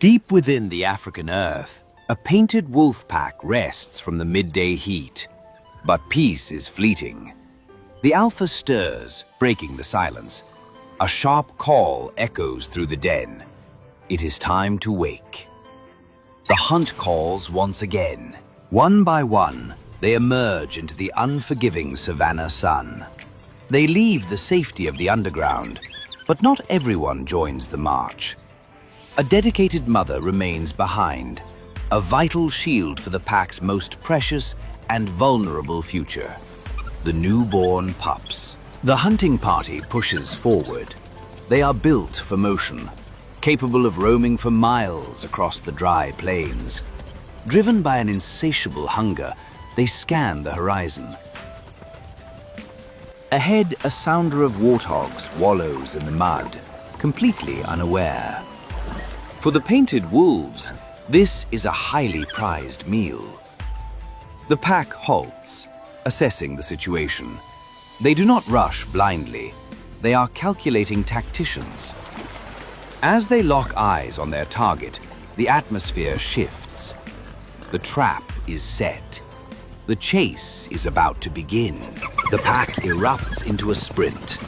Deep within the African earth, a painted wolf pack rests from the midday heat. But peace is fleeting. The alpha stirs, breaking the silence. A sharp call echoes through the den. It is time to wake. The hunt calls once again. One by one, they emerge into the unforgiving savanna sun. They leave the safety of the underground, but not everyone joins the march. A dedicated mother remains behind, a vital shield for the pack's most precious and vulnerable future, the newborn pups. The hunting party pushes forward. They are built for motion, capable of roaming for miles across the dry plains. Driven by an insatiable hunger, they scan the horizon. Ahead, a sounder of warthogs wallows in the mud, completely unaware. For the painted wolves, this is a highly prized meal. The pack halts, assessing the situation. They do not rush blindly. They are calculating tacticians. As they lock eyes on their target, the atmosphere shifts. The trap is set. The chase is about to begin. The pack erupts into a sprint.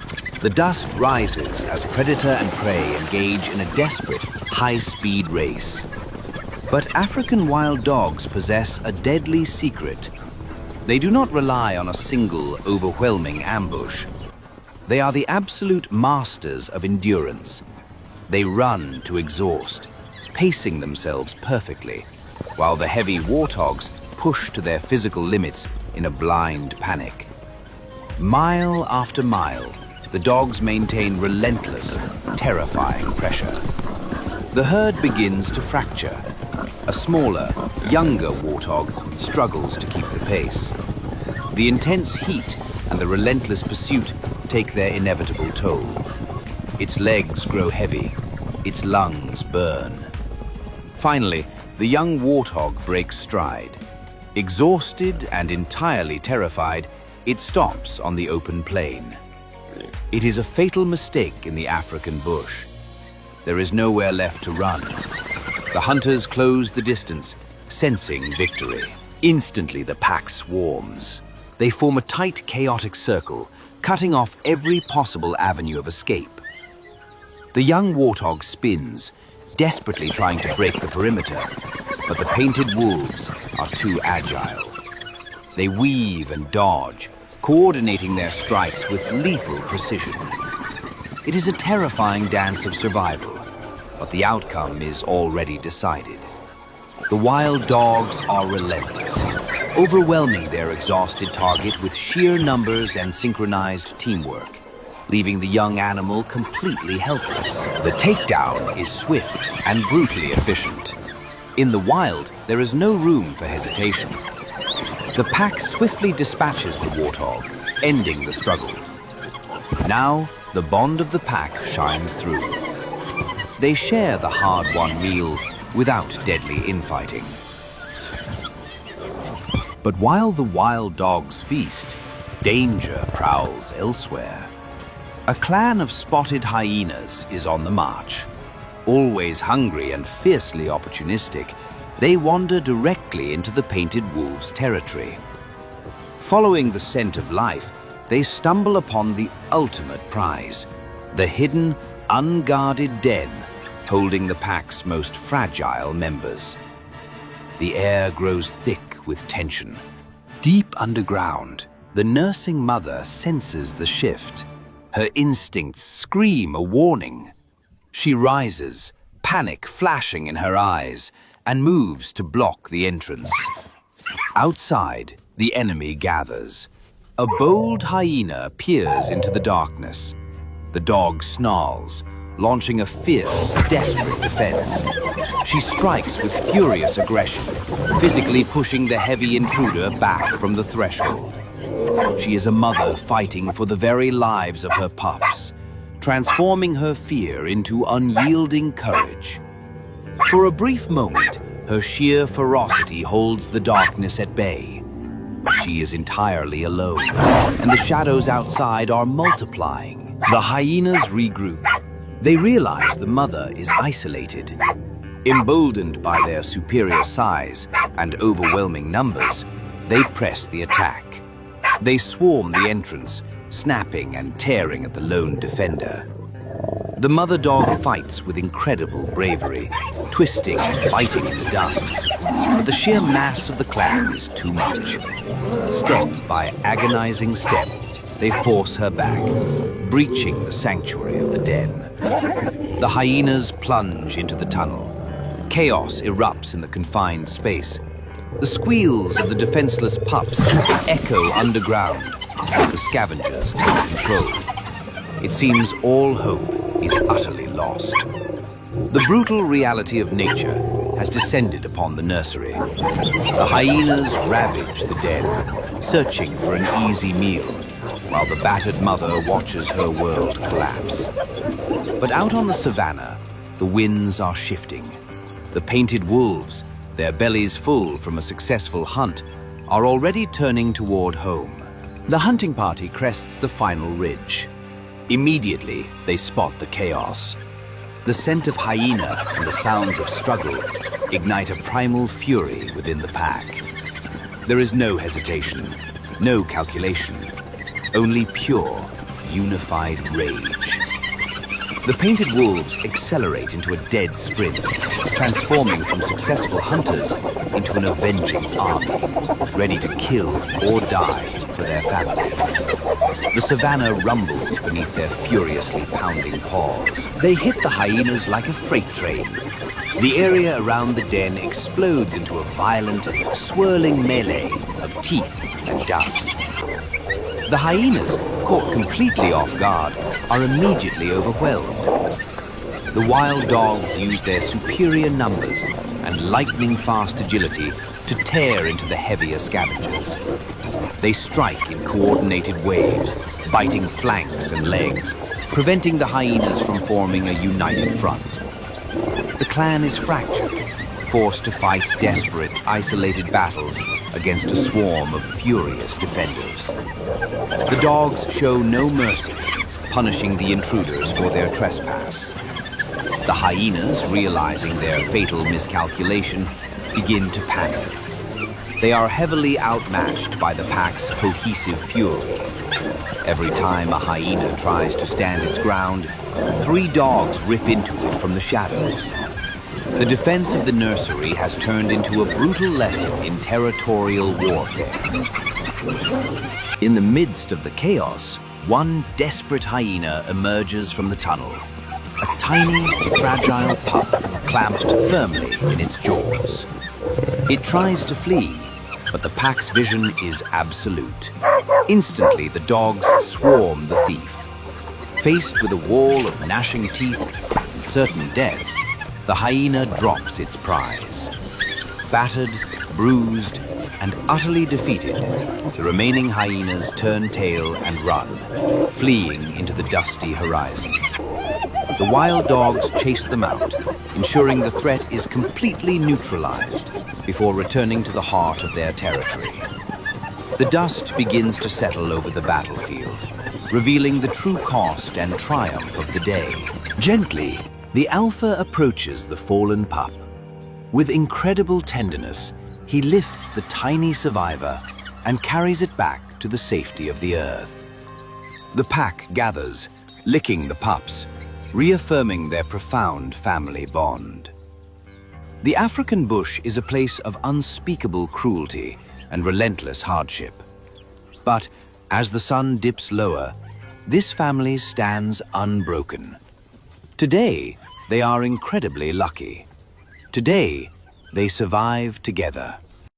The dust rises as predator and prey engage in a desperate, high-speed race. But African wild dogs possess a deadly secret. They do not rely on a single, overwhelming ambush. They are the absolute masters of endurance. They run to exhaust, pacing themselves perfectly, while the heavy warthogs push to their physical limits in a blind panic. Mile after mile, the dogs maintain relentless, terrifying pressure. The herd begins to fracture. A smaller, younger warthog struggles to keep the pace. The intense heat and the relentless pursuit take their inevitable toll. Its legs grow heavy, its lungs burn. Finally, the young warthog breaks stride. Exhausted and entirely terrified, it stops on the open plain. It is a fatal mistake in the African bush. There is nowhere left to run. The hunters close the distance, sensing victory. Instantly, the pack swarms. They form a tight, chaotic circle, cutting off every possible avenue of escape. The young warthog spins, desperately trying to break the perimeter, but the painted wolves are too agile. They weave and dodge, coordinating their strikes with lethal precision. It is a terrifying dance of survival, but the outcome is already decided. The wild dogs are relentless, overwhelming their exhausted target with sheer numbers and synchronized teamwork, leaving the young animal completely helpless. The takedown is swift and brutally efficient. In the wild, there is no room for hesitation. The pack swiftly dispatches the warthog, ending the struggle. Now, the bond of the pack shines through. They share the hard-won meal without deadly infighting. But while the wild dogs feast, danger prowls elsewhere. A clan of spotted hyenas is on the march. Always hungry and fiercely opportunistic, they wander directly into the painted wolves' territory. Following the scent of life, they stumble upon the ultimate prize, the hidden, unguarded den holding the pack's most fragile members. The air grows thick with tension. Deep underground, the nursing mother senses the shift. Her instincts scream a warning. She rises, panic flashing in her eyes, and moves to block the entrance. Outside, the enemy gathers. A bold hyena peers into the darkness. The dog snarls, launching a fierce, desperate defense. She strikes with furious aggression, physically pushing the heavy intruder back from the threshold. She is a mother fighting for the very lives of her pups, transforming her fear into unyielding courage. For a brief moment, her sheer ferocity holds the darkness at bay. She is entirely alone, and the shadows outside are multiplying. The hyenas regroup. They realize the mother is isolated. Emboldened by their superior size and overwhelming numbers, they press the attack. They swarm the entrance, snapping and tearing at the lone defender. The mother dog fights with incredible bravery, twisting and biting in the dust. But the sheer mass of the clan is too much. Step by agonizing step, they force her back, breaching the sanctuary of the den. The hyenas plunge into the tunnel. Chaos erupts in the confined space. The squeals of the defenseless pups echo underground as the scavengers take control. It seems all hope is utterly lost. The brutal reality of nature has descended upon the nursery. The hyenas ravage the den, searching for an easy meal, while the battered mother watches her world collapse. But out on the savannah, the winds are shifting. The painted wolves, their bellies full from a successful hunt, are already turning toward home. The hunting party crests the final ridge. Immediately, they spot the chaos. The scent of hyena and the sounds of struggle ignite a primal fury within the pack. There is no hesitation, no calculation, only pure, unified rage. The painted wolves accelerate into a dead sprint, transforming from successful hunters into an avenging army, ready to kill or die for their family. The savannah rumbles beneath their furiously pounding paws. They hit the hyenas like a freight train. The area around the den explodes into a violent, swirling melee of teeth and dust. The hyenas, caught completely off guard, are immediately overwhelmed. The wild dogs use their superior numbers and lightning-fast agility to tear into the heavier scavengers. They strike in coordinated waves, biting flanks and legs, preventing the hyenas from forming a united front. The clan is fractured, forced to fight desperate, isolated battles against a swarm of furious defenders. The dogs show no mercy, punishing the intruders for their trespass. The hyenas, realizing their fatal miscalculation, begin to panic. They are heavily outmatched by the pack's cohesive fury. Every time a hyena tries to stand its ground, 3 dogs rip into it from the shadows. The defense of the nursery has turned into a brutal lesson in territorial warfare. In the midst of the chaos, one desperate hyena emerges from the tunnel. A tiny, fragile pup clamped firmly in its jaws. It tries to flee, but the pack's vision is absolute. Instantly, the dogs swarm the thief. Faced with a wall of gnashing teeth and certain death, the hyena drops its prize. Battered, bruised, and utterly defeated, the remaining hyenas turn tail and run, fleeing into the dusty horizon. The wild dogs chase them out, ensuring the threat is completely neutralized before returning to the heart of their territory. The dust begins to settle over the battlefield, revealing the true cost and triumph of the day. Gently, the alpha approaches the fallen pup. With incredible tenderness, he lifts the tiny survivor and carries it back to the safety of the earth. The pack gathers, licking the pups, reaffirming their profound family bond. The African bush is a place of unspeakable cruelty and relentless hardship. But as the sun dips lower, this family stands unbroken. Today, they are incredibly lucky. Today, they survive together.